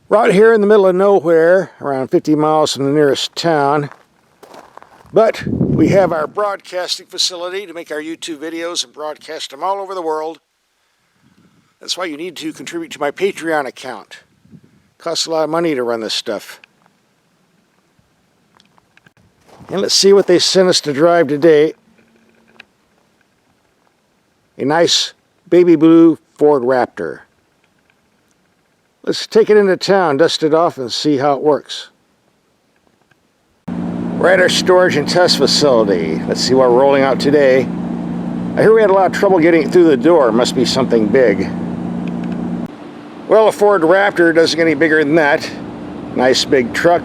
Right here in the middle of nowhere, around 50 miles from the nearest town. But we have our broadcasting facility to make our YouTube videos and broadcast them all over the world. That's why you need to contribute to my Patreon account. It costs a lot of money to run this stuff. And let's see what they sent us to drive today. A nice baby blue Ford Raptor. Let's take it into town, dust it off, and see how it works. We're at our storage and test facility. Let's see what we're rolling out today. I hear we had a lot of trouble getting it through the door. Must be something big. Well, a Ford Raptor doesn't get any bigger than that. Nice big truck,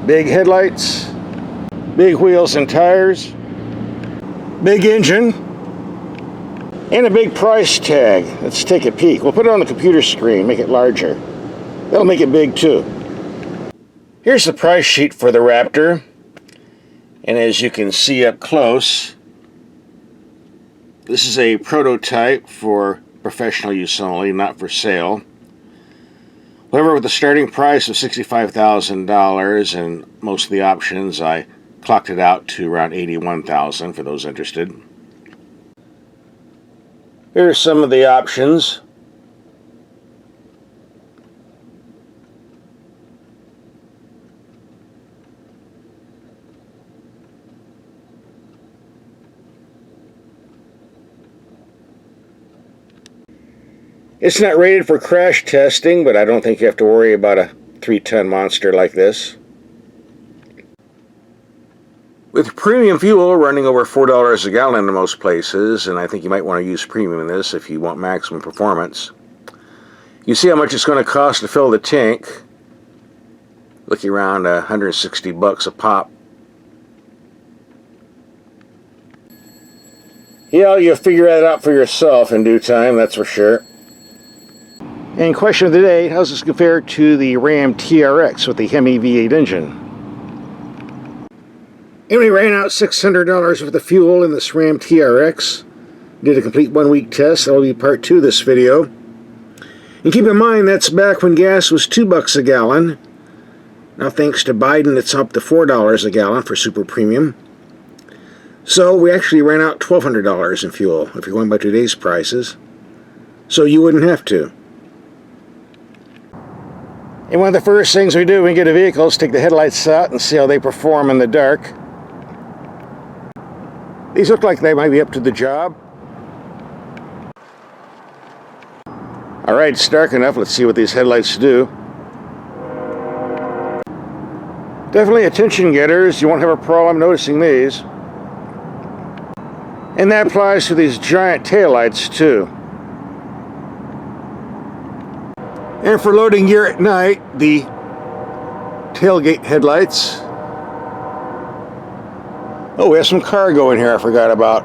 big headlights, big wheels and tires, big engine, and a big price tag. Let's take a peek. We'll put it on the computer screen, make it larger. That'll make it big too. Here's the price sheet for the Raptor. And as you can see up close, this is a prototype for professional use only, not for sale. However, with the starting price of $65,000 and most of the options, I clocked it out to around $81,000 for those interested. Here are some of the options. It's not rated for crash testing, but I don't think you have to worry about a 3-ton monster like this. With premium fuel running over $4 a gallon in most places, and I think you might want to use premium in this if you want maximum performance. You see how much it's going to cost to fill the tank. Looking around $160 a pop. Yeah, you'll figure that out for yourself in due time, that's for sure. And question of the day, how's this compare to the RAM TRX with the Hemi V8 engine? And we ran out $600 worth of fuel in this RAM TRX. Did a complete 1-week test. That will be part 2 of this video. And keep in mind, that's back when gas was $2 a gallon. Now thanks to Biden, it's up to $4 a gallon for super premium. So we actually ran out $1,200 in fuel, if you're going by today's prices. So you wouldn't have to. And one of the first things we do when we get a vehicle is take the headlights out and see how they perform in the dark. These look like they might be up to the job. Alright, it's dark enough. Let's see what these headlights do. Definitely attention getters. You won't have a problem noticing these. And that applies to these giant taillights too. And for loading gear at night, the tailgate headlights. Oh, we have some cargo in here I forgot about.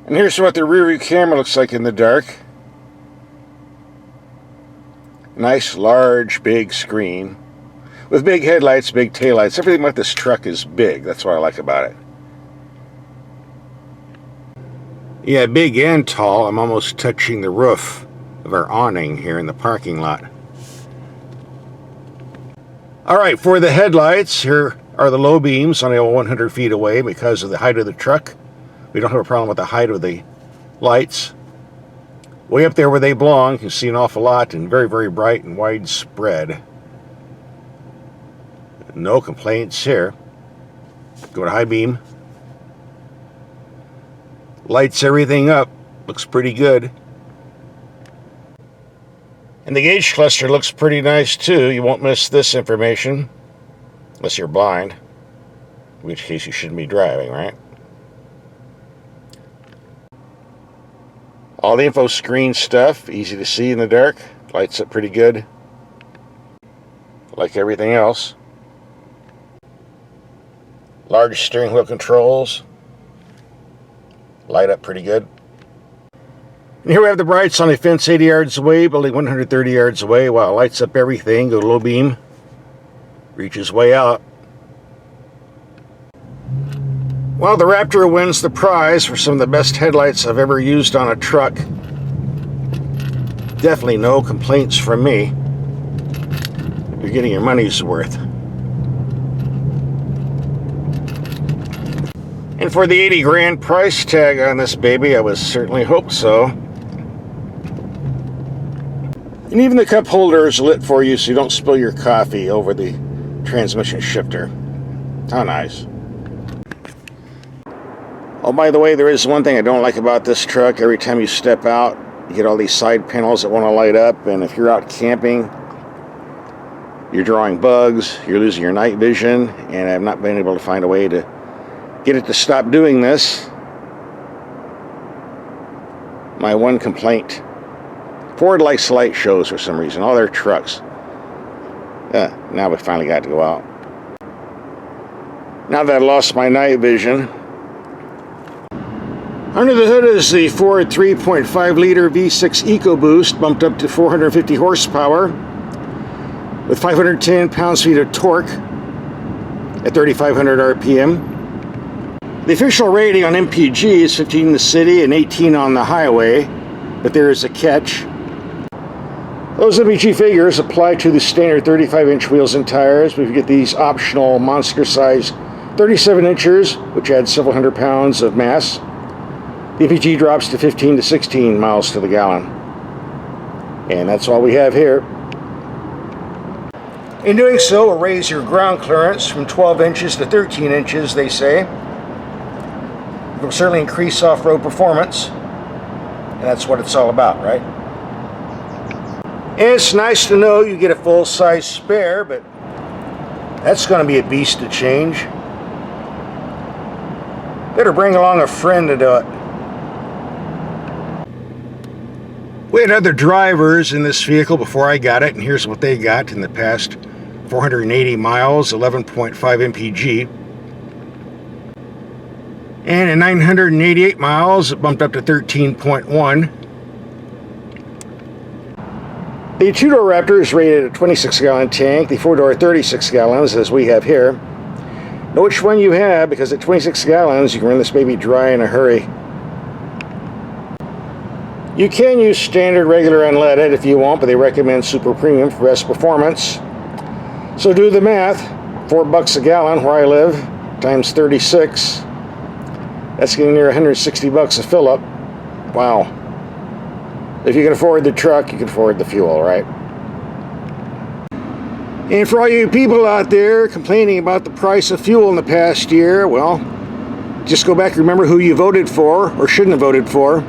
And here's what the rear view camera looks like in the dark. Nice, large, big screen. With big headlights, big taillights. Everything about this truck is big. That's what I like about it. Yeah, big and tall. I'm almost touching the roof of our awning here in the parking lot. Alright, for the headlights, here are the low beams, only 100 feet away because of the height of the truck. We don't have a problem with the height of the lights. Way up there where they belong, you can see an awful lot and very, very bright and widespread. No complaints here. Go to high beam. Lights everything up. Looks pretty good. And the gauge cluster looks pretty nice too. You won't miss this information. Unless you're blind. In which case you shouldn't be driving, right? All the info screen stuff. Easy to see in the dark. Lights up pretty good. Like everything else. Large steering wheel controls. Light up pretty good. And here we have the brights on a fence 80 yards away, building 130 yards away. Wow, lights up everything. Go to low beam. Reaches way out. Well, the Raptor wins the prize for some of the best headlights I've ever used on a truck. definitely no complaints from me. You're getting your money's worth. And for the 80 grand price tag on this baby, I would certainly hope so. And even the cup holder is lit for you so you don't spill your coffee over the transmission shifter. How nice. Oh, by the way, there is one thing I don't like about this truck. Every time you step out, you get all these side panels that want to light up, and if you're out camping, you're drawing bugs, you're losing your night vision, and I've not been able to find a way to get it to stop doing this. My one complaint. Ford likes light shows for some reason, all their trucks. Now we finally got to go out. Now that I lost my night vision. Under the hood is the Ford 3.5 liter V6 EcoBoost, bumped up to 450 horsepower with 510 pounds-feet of torque at 3,500 RPM. The official rating on MPG is 15 in the city and 18 on the highway, but there is a catch. Those MPG figures apply to the standard 35-inch wheels and tires, but if you get these optional monster-sized 37 inches, which adds several hundred pounds of mass, the MPG drops to 15 to 16 miles to the gallon. And that's all we have here. In doing so, we'll raise your ground clearance from 12 inches to 13 inches, they say. It will certainly increase off-road performance, and that's what it's all about, right? And it's nice to know you get a full-size spare, but that's going to be a beast to change. Better bring along a friend to do it. We had other drivers in this vehicle before I got it, and here's what they got in the past 480 miles, 11.5 MPG. And in 988 miles, it bumped up to 13.1. The two-door Raptor is rated a 26-gallon tank, the four-door 36 gallons, as we have here. Know which one you have, because at 26 gallons, you can run this baby dry in a hurry. You can use standard, regular, unleaded if you want, but they recommend super premium for best performance. So do the math. $4 a gallon where I live, times 36. That's getting near 160 bucks a fill-up. Wow. If you can afford the truck, you can afford the fuel, right? And for all you people out there complaining about the price of fuel in the past year, well, just go back and remember who you voted for or shouldn't have voted for.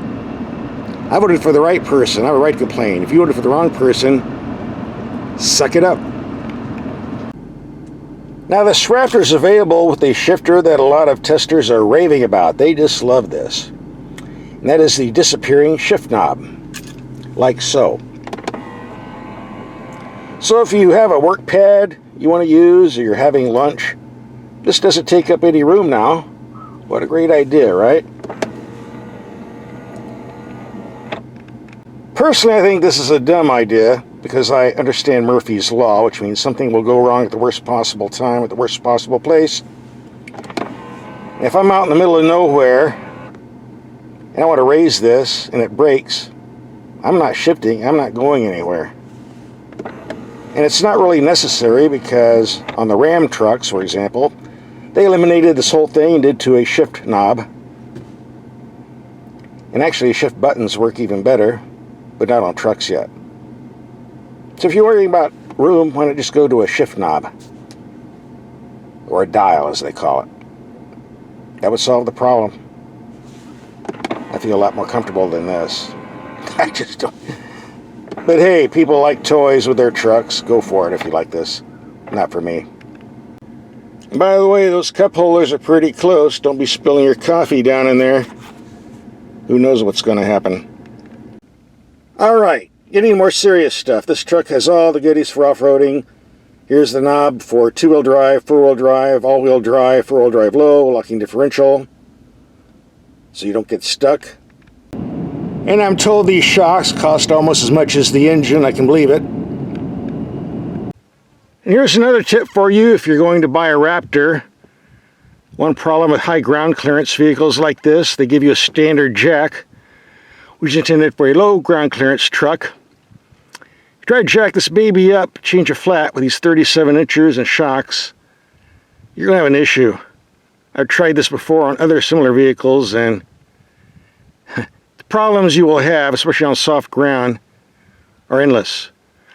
I voted for the right person. I have a right to complain. If you voted for the wrong person, suck it up. Now this Raptor is available with a shifter that a lot of testers are raving about. They just love this. And that is the disappearing shift knob. Like so. So if you have a work pad you want to use or you're having lunch, this doesn't take up any room now. What a great idea, right? Personally, I think this is a dumb idea because I understand Murphy's Law, which means something will go wrong at the worst possible time at the worst possible place. And if I'm out in the middle of nowhere and I want to raise this and it breaks, I'm not shifting, I'm not going anywhere. And it's not really necessary because on the Ram trucks, for example, they eliminated this whole thing and did to a shift knob. And actually shift buttons work even better, but not on trucks yet. So if you're worrying about room, why not just go to a shift knob? Or a dial, as they call it. That would solve the problem. I feel a lot more comfortable than this. I just don't. But hey, people like toys with their trucks. Go for it if you like this. Not for me. And by the way, those cup holders are pretty close. Don't be spilling your coffee down in there. Who knows what's going to happen. Alright, getting more serious stuff. This truck has all the goodies for off-roading. Here's the knob for two-wheel drive, four-wheel drive, all-wheel drive, four-wheel drive low, locking differential, so you don't get stuck. And I'm told these shocks cost almost as much as the engine. I can believe it. And here's another tip for you if you're going to buy a Raptor. One problem with high ground clearance vehicles like this, they give you a standard jack, which is intended for a low ground clearance truck. Try to jack this baby up, change a flat with these 37 inchers and shocks, you're going to have an issue. I've tried this before on other similar vehicles, and the problems you will have, especially on soft ground, are endless.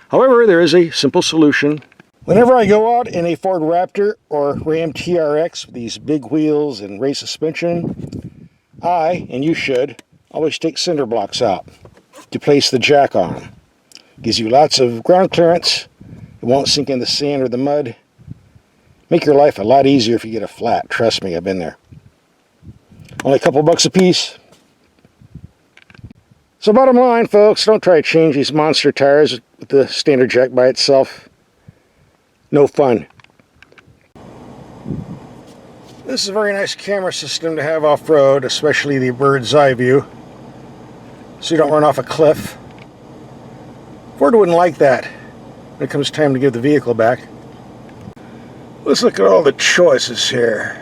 However, there is a simple solution. Whenever I go out in a Ford Raptor or RAM TRX with these big wheels and race suspension, I, and you should, always take cinder blocks out to place the jack on. Gives you lots of ground clearance. It won't sink in the sand or the mud. Make your life a lot easier if you get a flat. Trust me, I've been there. Only a couple bucks a piece. So bottom line, folks, don't try to change these monster tires with the standard jack by itself. No fun. This is a very nice camera system to have off-road, especially the bird's eye view, so you don't run off a cliff. Ford wouldn't like that when it comes time to give the vehicle back. Let's look at all the choices here.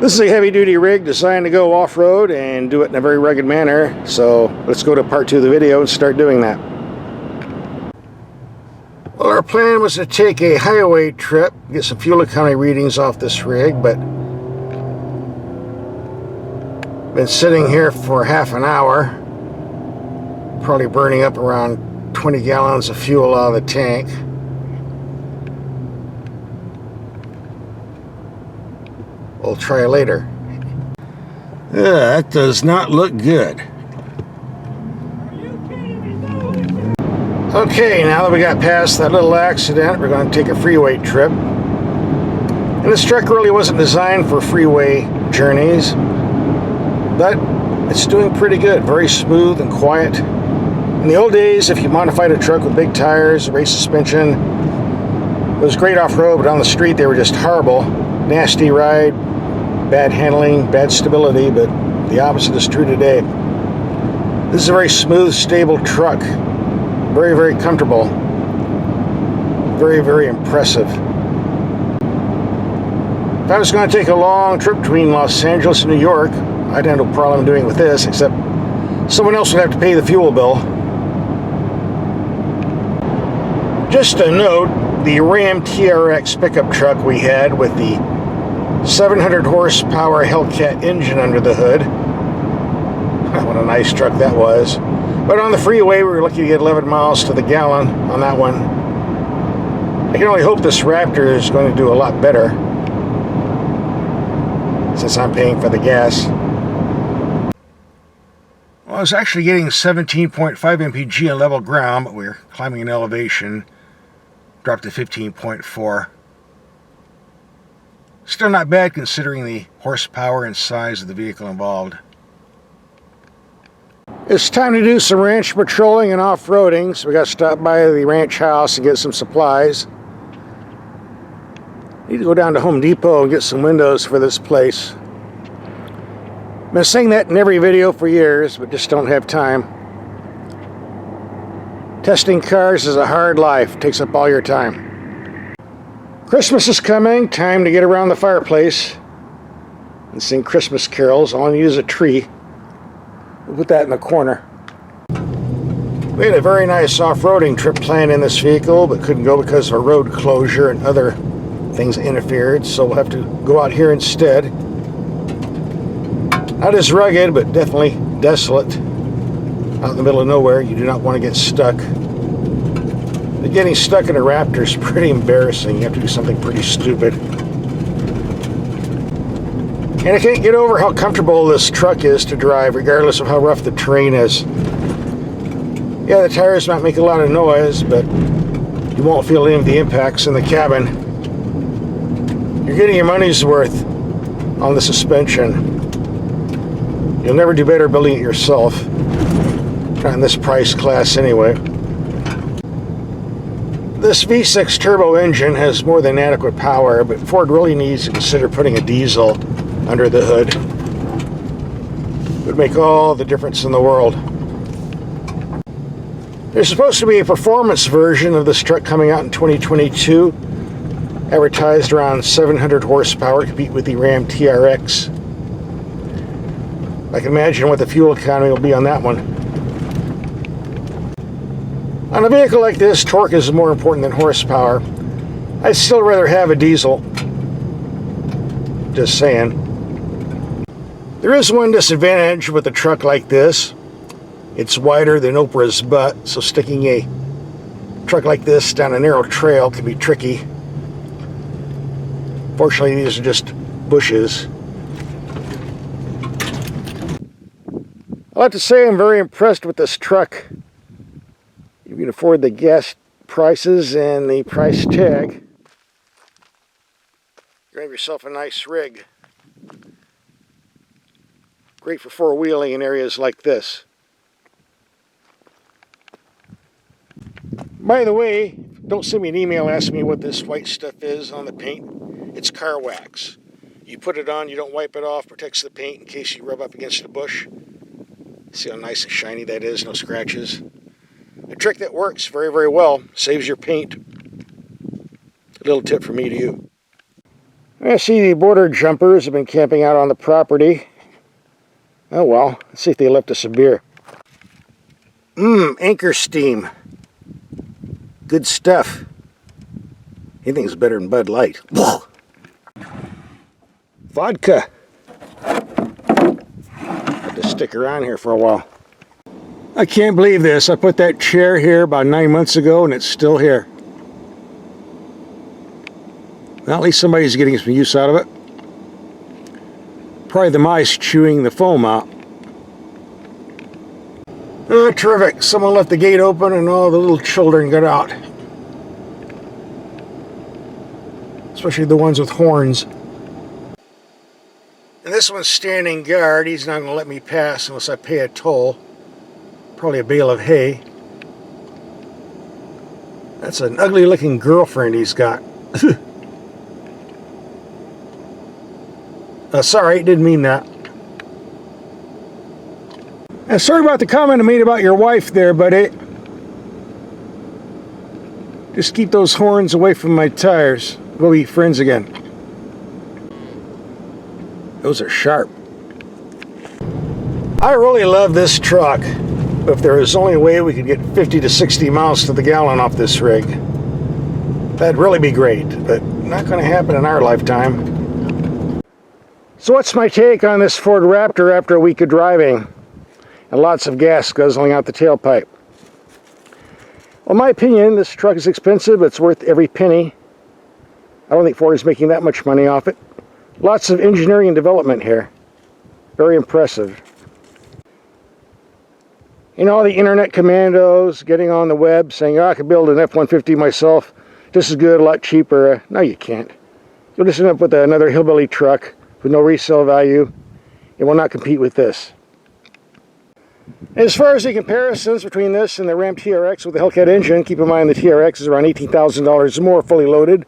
This is a heavy-duty rig designed to go off-road and do it in a very rugged manner, so let's go to part 2 of the video and start doing that. Well, our plan was to take a highway trip, get some fuel economy readings off this rig, but been sitting here for half an hour, probably burning up around 20 gallons of fuel out of the tank. We'll try later. That does not look good. Okay, now that we got past that little accident, we're going to take a freeway trip. And this truck really wasn't designed for freeway journeys, but it's doing pretty good. Very smooth and quiet. In the old days, if you modified a truck with big tires, race suspension, it was great off-road, but on the street they were just horrible. Nasty ride, bad handling, bad stability, but the opposite is true today. This is a very smooth, stable truck. Very, very comfortable. Very, very impressive. If I was going to take a long trip between Los Angeles and New York, I'd have no problem doing it with this, except someone else would have to pay the fuel bill. Just a note, the RAM TRX pickup truck we had with the 700 horsepower Hellcat engine under the hood. What a nice truck that was. But on the freeway, we were lucky to get 11 miles to the gallon on that one. I can only hope this Raptor is going to do a lot better, since I'm paying for the gas. Well, I was actually getting 17.5 mpg on level ground, but we were climbing an elevation. Dropped to 15.4. Still not bad considering the horsepower and size of the vehicle involved. It's time to do some ranch patrolling and off-roading, so we got to stop by the ranch house and get some supplies. Need to go down to Home Depot and get some windows for this place. I've been saying that in every video for years, but just don't have time. Testing cars is a hard life. It takes up all your time. Christmas is coming. Time to get around the fireplace and sing Christmas carols. I'll use a tree. We'll put that in the corner. We had a very nice off-roading trip planned in this vehicle, but couldn't go because of a road closure and other things that interfered, so we'll have to go out here instead. Not as rugged, but definitely desolate. Out in the middle of nowhere, you do not want to get stuck. But getting stuck in a Raptor is pretty embarrassing. You have to do something pretty stupid. And I can't get over how comfortable this truck is to drive, regardless of how rough the terrain is. Yeah, the tires might make a lot of noise, but you won't feel any of the impacts in the cabin. You're getting your money's worth on the suspension. You'll never do better building it yourself. Not in this price class anyway. This V6 turbo engine has more than adequate power, but Ford really needs to consider putting a diesel under the hood. It would make all the difference in the world. There's supposed to be a performance version of this truck coming out in 2022. Advertised around 700 horsepower, compete with the RAM TRX. I can imagine what the fuel economy will be on that one. On a vehicle like this, torque is more important than horsepower. I'd still rather have a diesel. Just saying. There is one disadvantage with a truck like this. It's wider than Oprah's butt, so sticking a truck like this down a narrow trail can be tricky. Fortunately, these are just bushes. I'll have to say I'm very impressed with this truck. You can afford the gas prices and the price tag. You have yourself a nice rig. Great for four-wheeling in areas like this. By the way, don't send me an email asking me what this white stuff is on the paint. It's car wax. You put it on, you don't wipe it off, protects the paint in case you rub up against a bush. See how nice and shiny that is, no scratches. A trick that works very, very well, saves your paint. A little tip from me to you. I see the border jumpers have been camping out on the property. Oh well, let's see if they left us a beer. Anchor steam. Good stuff. Anything's better than Bud Light. Vodka. Have to stick around here for a while. I can't believe this. I put that chair here about 9 months ago and it's still here. Well, at least somebody's getting some use out of it. Probably the mice chewing the foam out. Oh, terrific. Someone left the gate open and all the little children got out. Especially the ones with horns. And this one's standing guard. He's not going to let me pass unless I pay a toll. Probably a bale of hay. That's an ugly looking girlfriend he's got. Sorry, didn't mean that. Sorry about the comment I made about your wife there, buddy. Just keep those horns away from my tires. We'll be friends again. Those are sharp. I really love this truck. If there was only a way we could get 50 to 60 miles to the gallon off this rig, that'd really be great, but not going to happen in our lifetime. So what's my take on this Ford Raptor after a week of driving and lots of gas guzzling out the tailpipe? Well, in my opinion, this truck is expensive, but it's worth every penny. I don't think Ford is making that much money off it. Lots of engineering and development here. Very impressive. You know, the internet commandos getting on the web saying, oh, I could build an F-150 myself. This is good, a lot cheaper. No, you can't. You'll just end up with another hillbilly truck with no resale value. It will not compete with this. As far as the comparisons between this and the RAM TRX with the Hellcat engine, keep in mind the TRX is around $18,000 more fully loaded.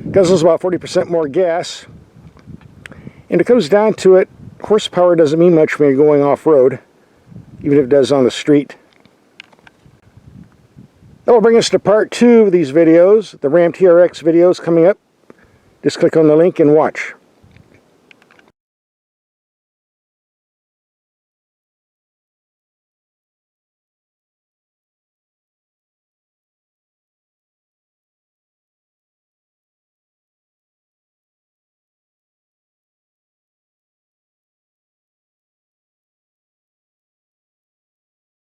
Guzzles about 40% more gas. And it comes down to it, horsepower doesn't mean much when you're going off-road, even if it does on the street. That will bring us to part 2 of these videos. The RAM TRX videos coming up. Just click on the link and watch.